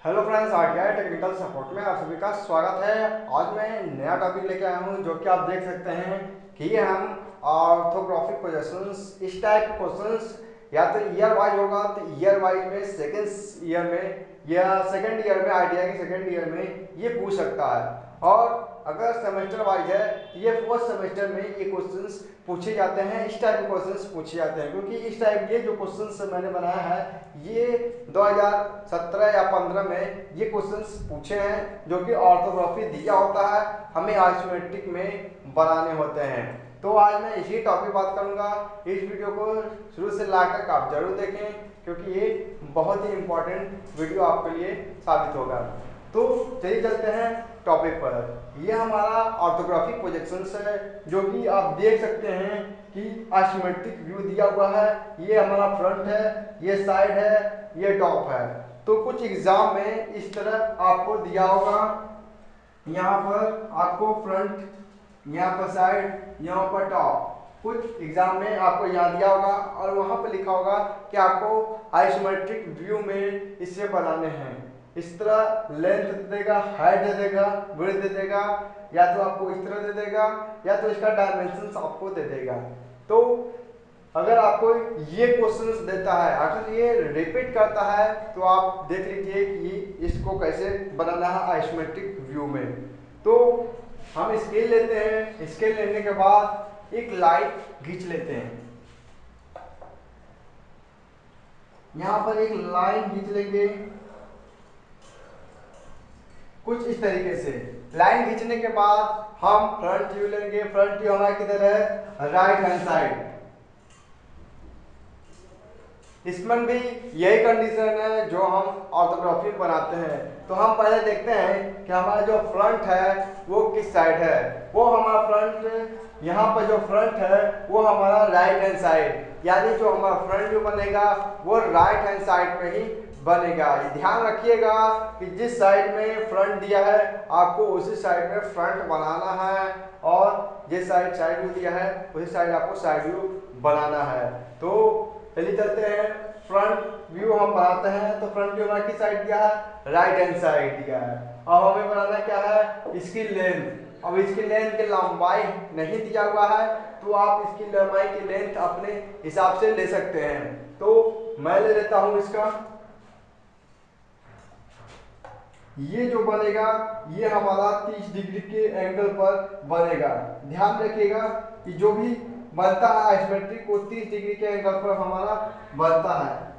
Hello friends, RTI technical support में आप सभी का स्वागत है। आज मैं नया टॉपिक लेके आया हूँ जो कि आप देख सकते हैं कि हम ऑर्थोग्राफिक पोजीशंस इस टाइप के क्वेश्चंस या तो ईयर वाइज होगा तो ईयर वाइज में सेकेंड ईयर में या सेकेंड ईयर में आरटीआई के सेकेंड ईयर में ये पूछ सकता है। और अगर सेमेस्टर वाइज है तो ये फोर्थ सेमेस्टर में ये क्वेश्चंस पूछे जाते हैं, इस टाइप के क्वेश्चंस पूछे जाते हैं। क्योंकि इस टाइप ये जो क्वेश्चंस मैंने बनाया है ये 2017 या 15 में ये क्वेश्चंस पूछे हैं जो कि ऑर्थोग्राफी दिया होता है, हमें आइसोमेट्रिक में बनाने होते हैं। तो आज मैं इसी टॉपिक बात करूंगा। इस वीडियो को शुरू से लाकर आप जरूर देखें क्योंकि ये बहुत ही इंपॉर्टेंट वीडियो आपके लिए साबित होगा। तो चलिए चलते हैं टॉपिक पर। ये हमारा ऑर्थोग्राफिक प्रोजेक्शंस है जो कि आप देख सकते हैं कि आइसोमेट्रिक व्यू दिया हुआ है। ये हमारा फ्रंट है, ये साइड है, ये टॉप है। तो कुछ एग्जाम में इस तरह आपको दिया होगा, यहाँ पर आपको फ्रंट, यहाँ पर साइड, यहाँ पर टॉप। कुछ एग्जाम में आपको यहाँ दिया होगा और वहाँ पर लिखा होगा कि आपको आइसोमेट्रिक व्यू में इसे बनाने हैं। इस तरह लेंथ दे देगा, हाइट दे देगा, विड्थ दे देगा, या तो आपको इस तरह दे देगा या तो इसका डायमेंशंस आपको दे देगा। तो अगर आपको ये क्वेश्चंस देता है, अगर ये रिपीट करता है तो आप देख लीजिए कि इसको कैसे बनाना है आइसोमेट्रिक व्यू में। तो हम स्केल लेते हैं, स्केल लेने के बाद एक लाइन खींच लेते हैं। यहां पर एक लाइन खींच लेंगे कुछ इस तरीके से। लाइन खींचने के बाद हम फ्रंट व्यू लेंगे। फ्रंट व्यू हमारा किधर है? Right hand side. इसमें भी यही कंडीशन है जो हम ऑर्थोग्राफी बनाते हैं। तो हम पहले देखते हैं कि हमारा जो फ्रंट है वो किस साइड है। वो हमारा फ्रंट, यहाँ पर जो फ्रंट है वो हमारा राइट हैंड साइड, यानी जो हमारा फ्रंट व्यू बनेगा वो राइट हैंड साइड पे ही बनेगा। ये ध्यान रखिएगा कि जिस साइड में फ्रंट दिया है आपको उसी साइड में फ्रंट बनाना है, और जिस साइड साइड व्यू दिया है उसी साइड आपको साइड व्यू बनाना है। तो चलिए चलते हैं। फ्रंट व्यू हम बनाते हैं तो फ्रंट व्यू हमारा किस साइड दिया है? राइट हैंड साइड दिया है। अब हमें बनाना क्या है? इसकी लेंथ। अब इसकी लेंथ की लंबाई नहीं दिया हुआ है तो आप इसकी लंबाई की लेंथ अपने हिसाब से ले सकते हैं। तो मैं ले लेता हूं इसका, ये जो बनेगा ये हमारा 30 डिग्री के एंगल पर बनेगा। ध्यान रखिएगा कि जो भी बनता है आइसोमेट्रिक वो 30 डिग्री के एंगल पर हमारा बनता है।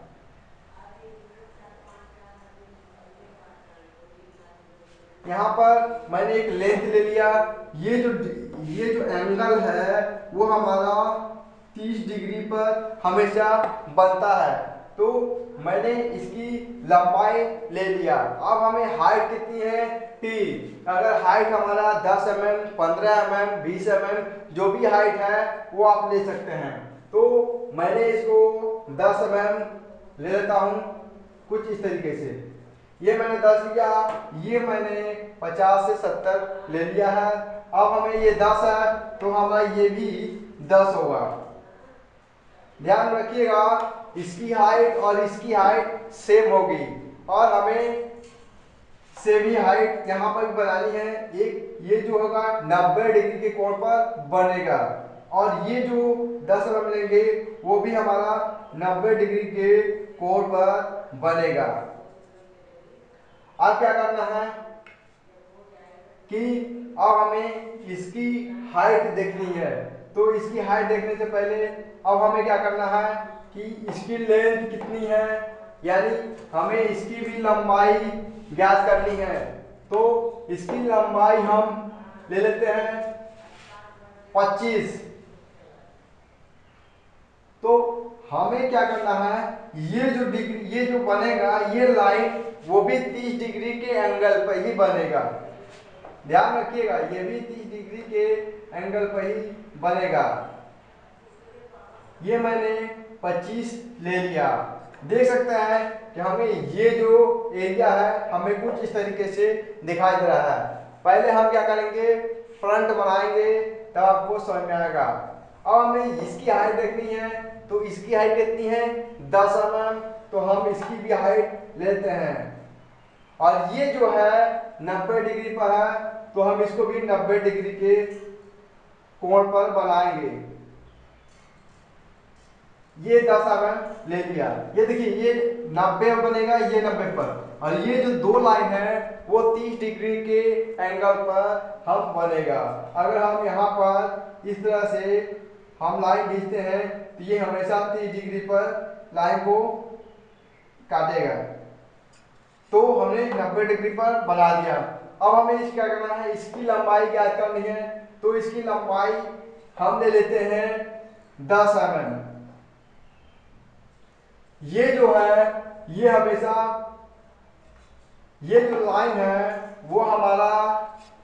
यहाँ पर मैंने एक लेंथ ले लिया। ये जो एंगल है वो हमारा 30 डिग्री पर हमेशा बनता है। तो मैंने इसकी लंबाई ले लिया। अब हमें हाइट कितनी है? टी। अगर हाइट हमारा 10 mm, 15 mm, 20 mm जो भी हाइट है वो आप ले सकते हैं। तो मैंने इसको 10 mm ले लेता हूँ कुछ इस तरीके से। ये मैंने 10 लिया, ये मैंने 50 से 70 ले लिया है। अब हमें ये 10 है तो हमारा ये भी 10 होगा। ध्यान रखिएगा इसकी हाइट और इसकी हाइट सेम होगी और हमें सेम ही हाइट यहाँ पर भी बनानी है। एक ये जो होगा 90 डिग्री के कोण पर बनेगा और ये जो 10 mm लेंगे वो भी हमारा 90 डिग्री के कोण पर बनेगा। अब क्या करना है कि अब हमें इसकी हाइट देखनी है। तो इसकी हाइट देखने से पहले अब हमें क्या करना है कि इसकी लेंथ कितनी है, यानी हमें इसकी भी लंबाई ज्ञात करनी है। तो इसकी लंबाई हम ले लेते हैं 25। तो हमें क्या करना है, ये जो बनेगा ये लाइन वो भी 30 डिग्री के एंगल पर ही बनेगा। ध्यान रखिएगा ये भी 30 डिग्री के एंगल पर ही बनेगा। ये मैंने 25 ले लिया। देख सकते हैं कि हमें ये जो एरिया है हमें कुछ इस तरीके से दिखाई दे रहा है। पहले हम क्या करेंगे, फ्रंट बनाएंगे तब आपको समझ में आएगा। अब हमें इसकी हाइट देखनी है तो इसकी हाइट कितनी है? 10 mm। तो हम इसकी भी हाइट लेते हैं। और ये जो है 90 डिग्री पर है, तो हम इसको भी 90 डिग्री के कोण पर बनाएंगे। ये 10 mm ले लिया। ये देखिए ये 90 पर बनेगा, ये 90 पर, और ये जो दो लाइन है वो 30 डिग्री के एंगल पर हम बनेगा। अगर हम यहाँ पर इस तरह से हम लाइन खींचते हैं तो ये हमेशा 30 डिग्री पर लाइन को काटेगा। तो हमने 90 डिग्री पर बना दिया। अब हमें इस क्या करना है, इसकी लंबाई ज्ञात करनी है। तो इसकी लंबाई हम ले लेते हैं 10 mm। ये जो है ये हमेशा ये जो लाइन है वो हमारा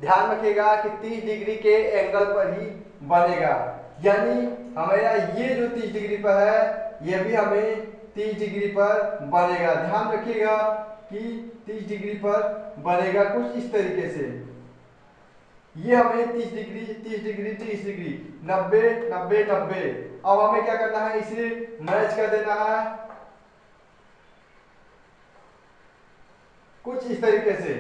ध्यान रखिएगा कि 30 डिग्री के एंगल पर ही बनेगा। यानी हमारा ये जो 30 डिग्री पर है ये भी हमें 30 डिग्री पर बनेगा। ध्यान रखिएगा कि 30 डिग्री पर बनेगा कुछ इस तरीके से। ये हमें 30 डिग्री 30 डिग्री 30 डिग्री 90 90 90। अब हमें क्या करना है, इसे मैच कर देना है कुछ इस तरीके से।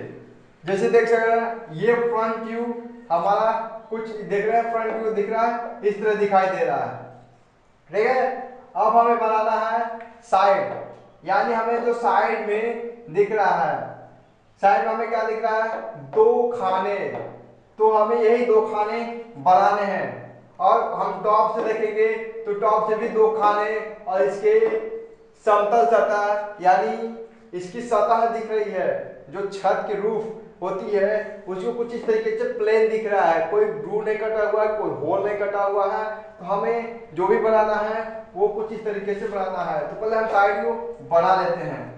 जैसे देख सकते हैं ये फ्रंट व्यू हमारा कुछ देख रहे हैं, फ्रंट व्यू दिख रहा है, इस तरह दिखाई दे रहा है। ठीक है। अब हमें बनाना है साइड, यानी हमें जो साइड में दिख रहा है, साइड में हमें क्या दिख रहा है, दो खाने। तो हमें यही दो खाने बनाने हैं। और हम टॉप से देखेंगे तो टॉप से भी दो खाने, और इसके समतल सतह यानी इसकी सतह दिख रही है, जो छत की रूफ होती है उसको कुछ इस तरीके से प्लेन दिख रहा है, कोई ग्रू नहीं कटा हुआ है, कोई होल नहीं कटा हुआ है। तो हमें जो भी बनाना है वो कुछ इस तरीके से बनाना है। तो पहले हम साइड व्यू बना लेते हैं।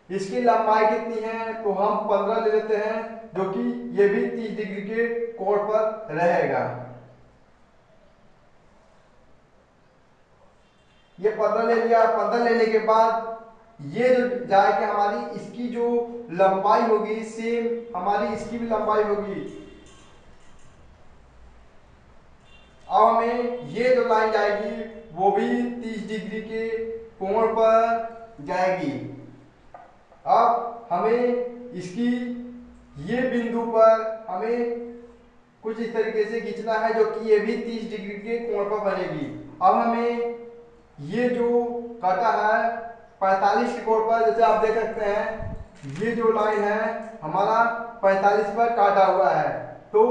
इसकी लंबाई कितनी है, तो हम 15 ले लेते हैं, जो कि ये भी 30 डिग्री के कोण पर रहेगा। ये 15 ले लिया। 15 लेने के बाद ये जो जाएगी हमारी, इसकी जो लंबाई होगी सेम हमारी इसकी भी लंबाई होगी। अब हमें ये जो लाइन जाएगी वो भी 30 डिग्री के कोण पर जाएगी। अब हमें इसकी ये बिंदु पर हमें कुछ इस तरीके से खींचना है, जो कि ये भी 30 डिग्री के कोण पर बनेगी। अब हमें ये जो काटा है 45 के कोण पर, जैसे आप देख सकते हैं ये जो लाइन है हमारा 45 पर काटा हुआ है, तो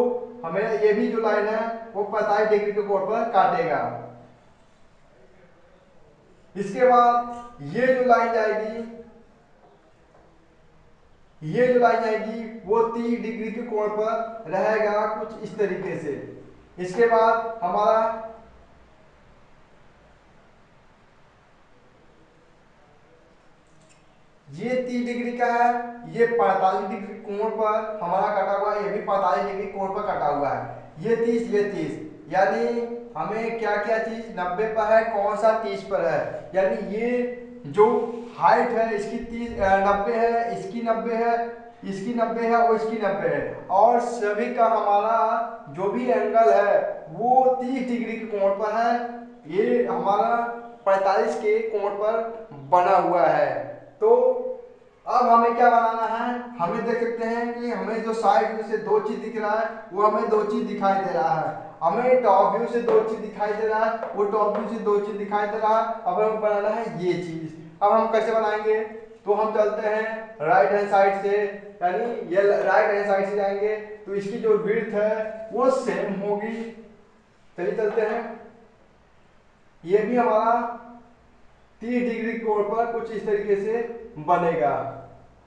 हमें ये भी जो लाइन है वो 45 डिग्री के कोण पर काटेगा। इसके बाद ये जो लाइन जाएगी वो 30 डिग्री के कोण पर रहेगा कुछ इस तरीके से। इसके बाद हमारा ये 30 डिग्री का है, ये 45 डिग्री कोण पर हमारा कटा हुआ है, ये भी 45 डिग्री कोण पर कटा हुआ है। ये 30 ये 30, यानी हमें क्या क्या चीज 90 पर है, कौन सा 30 पर है। यानी ये जो हाइट है इसकी 90 है, इसकी 90 है, इसकी 90 है और इसकी 90 है, और सभी का हमारा जो भी एंगल है वो 30 डिग्री के कोण पर है। ये हमारा 45 के कोण पर बना हुआ है। तो अब हमें क्या बनाना है, हमें देख सकते हैं कि हमें जो साइड व्यू से दो चीज दिख रहा है वो हमें दो चीज दिखाई दे रहा है। हमें टॉप व्यू से दो चीज दिखाई दे रहा है, वो टॉप व्यू से दो चीज दिखाई दे रहा है। अब हमें बनाना है ये चीज। अब हम कैसे बनाएंगे, तो हम चलते हैं राइट हैंड साइड से, यानी ये राइट हैंड साइड से जाएंगे तो इसकी जो विड्थ है वो सेम होगी। चलिए चलते हैं। ये भी हमारा 30 डिग्री कोण पर कुछ इस तरीके से बनेगा।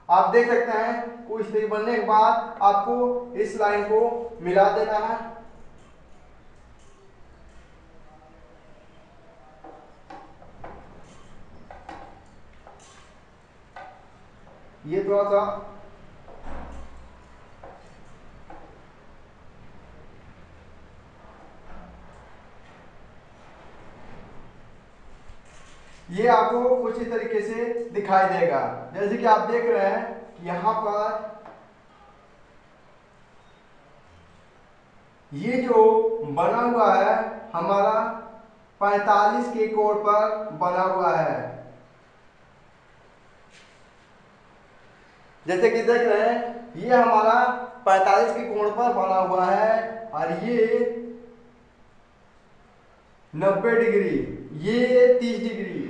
आप देख सकते हैं कुछ इस तरीके बनने के बाद आपको इस लाइन को मिला देना है। ये थोड़ा सा ये आपको कुछ इस तरीके से दिखाई देगा। जैसे कि आप देख रहे हैं कि यहाँ पर ये जो बना हुआ है हमारा 45 के कोण पर बना हुआ है। जैसे कि देख रहे हैं ये हमारा 45 के कोण पर बना हुआ है और ये 90 डिग्री, ये 30 डिग्री,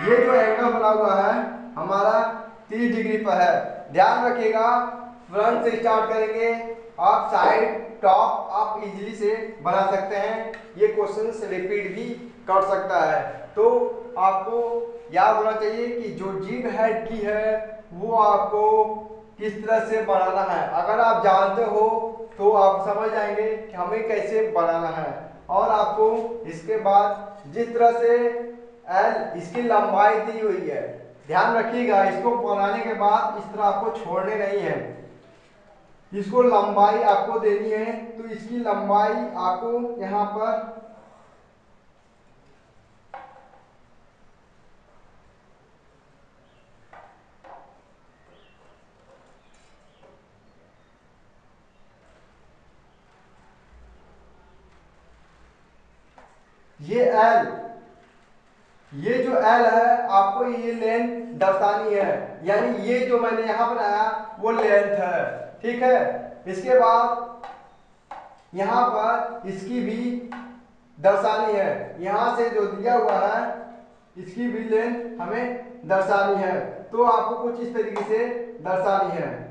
ये जो एंगल बना हुआ है हमारा 30 डिग्री पर है। ध्यान रखिएगा, फ्रंट से स्टार्ट करेंगे, आप साइड टॉप आप इजीली से बना सकते हैं। ये क्वेश्चन रिपीट भी कर सकता है। तो आपको याद होना चाहिए कि जो जिग हेड की है वो आपको किस तरह से बनाना है। अगर आप जानते हो तो आप समझ जाएंगे कि हमें कैसे बनाना है। और आपको इसके बाद जिस तरह से एल इसकी लंबाई दी हुई है, ध्यान रखिएगा, इसको बनाने के बाद इस तरह आपको छोड़ने नहीं है, इसको लंबाई आपको देनी है। तो इसकी लंबाई आपको यहाँ पर ये एल, ये जो एल है आपको ये लेंथ दर्शानी है, यानी ये जो मैंने यहाँ बनाया वो लेंथ है, ठीक है। इसके बाद यहाँ पर इसकी भी दर्शानी है, यहाँ से जो दिया हुआ है इसकी भी लेंथ हमें दर्शानी है। तो आपको कुछ इस तरीके से दर्शानी है।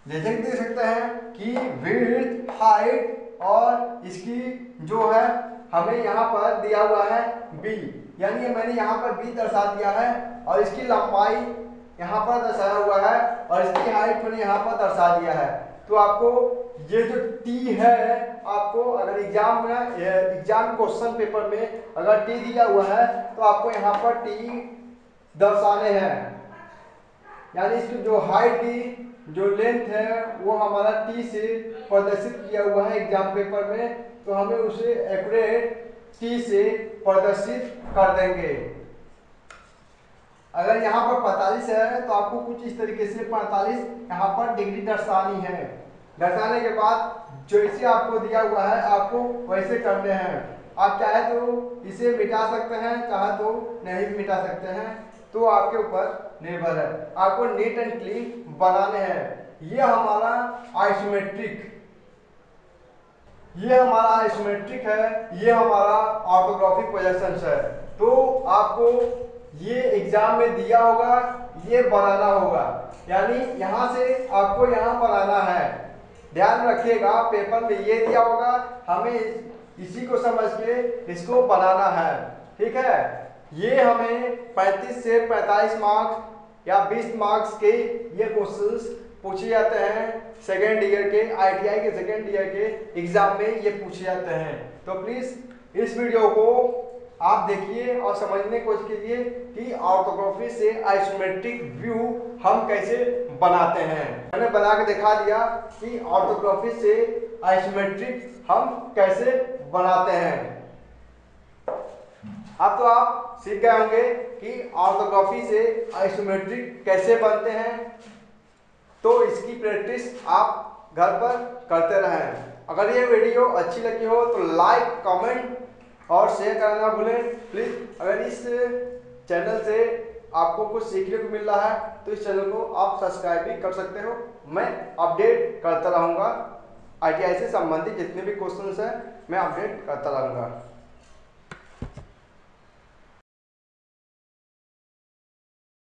जैसे कि देख सकते हैं कि विड्थ, हाइट और इसकी जो है हमें यहाँ पर दिया हुआ है b, यानी मैंने यहाँ पर b दर्शा दिया है और इसकी लंबाई यहाँ पर दर्शाया हुआ है और इसकी हाइट मैंने यहाँ पर दर्शा दिया है। तो आपको ये जो t है, आपको अगर एग्जाम क्वेश्चन पेपर में अगर t दिया हुआ है तो आपको यहाँ पर t दर्शाने हैं, यानी इसकी जो हाइट की जो लेंथ है वो हमारा टी से प्रदर्शित किया हुआ है एग्जाम पेपर में, तो हमें उसे एक्यूरेट टी से प्रदर्शित कर देंगे। अगर यहाँ पर 45 है तो आपको कुछ इस तरीके से 45 यहाँ पर डिग्री दर्शानी है। दर्शाने के बाद जैसे आपको दिया हुआ है आपको वैसे करने हैं। आप चाहे तो इसे मिटा सकते हैं, चाहे तो नहीं भी मिटा सकते हैं, तो आपके ऊपर निर्भर है। आपको नीट एंड क्लीन बनाने हैं। ये हमारा आइसोमेट्रिक है, ये हमारा ऑर्थोग्राफिक प्रोजेक्शन है। तो आपको ये एग्जाम में दिया होगा, ये बनाना होगा, यानी यहाँ से आपको यहाँ बनाना है। ध्यान रखिएगा, पेपर में ये दिया होगा, हमें इसी को समझ के इसको बनाना है, ठीक है। ये हमें 35 से 45 मार्क्स या 20 मार्क्स के ये क्वेश्चंस पूछे जाते हैं। सेकेंड ईयर के आईटीआई के सेकेंड ईयर के एग्जाम में ये पूछे जाते हैं। तो प्लीज इस वीडियो को आप देखिए और समझने की कोशिश कीजिए कि ऑर्थोग्राफी से आइसोमेट्रिक व्यू हम कैसे बनाते हैं। मैंने बना के दिखा दिया कि ऑर्थोग्राफी से आइसोमेट्रिक हम कैसे बनाते हैं। अब तो आप सीख गए होंगे कि ऑर्थोग्राफी से आइसोमेट्रिक कैसे बनते हैं। तो इसकी प्रैक्टिस आप घर पर करते रहें। अगर ये वीडियो अच्छी लगी हो तो लाइक, कमेंट और शेयर करना ना भूलें प्लीज। अगर इस चैनल से आपको कुछ सीखने को मिल रहा है तो इस चैनल को आप सब्सक्राइब भी कर सकते हो। मैं अपडेट करता रहूँगा, आईटीआई से संबंधित जितने भी क्वेश्चंस हैं मैं अपडेट करता रहूँगा।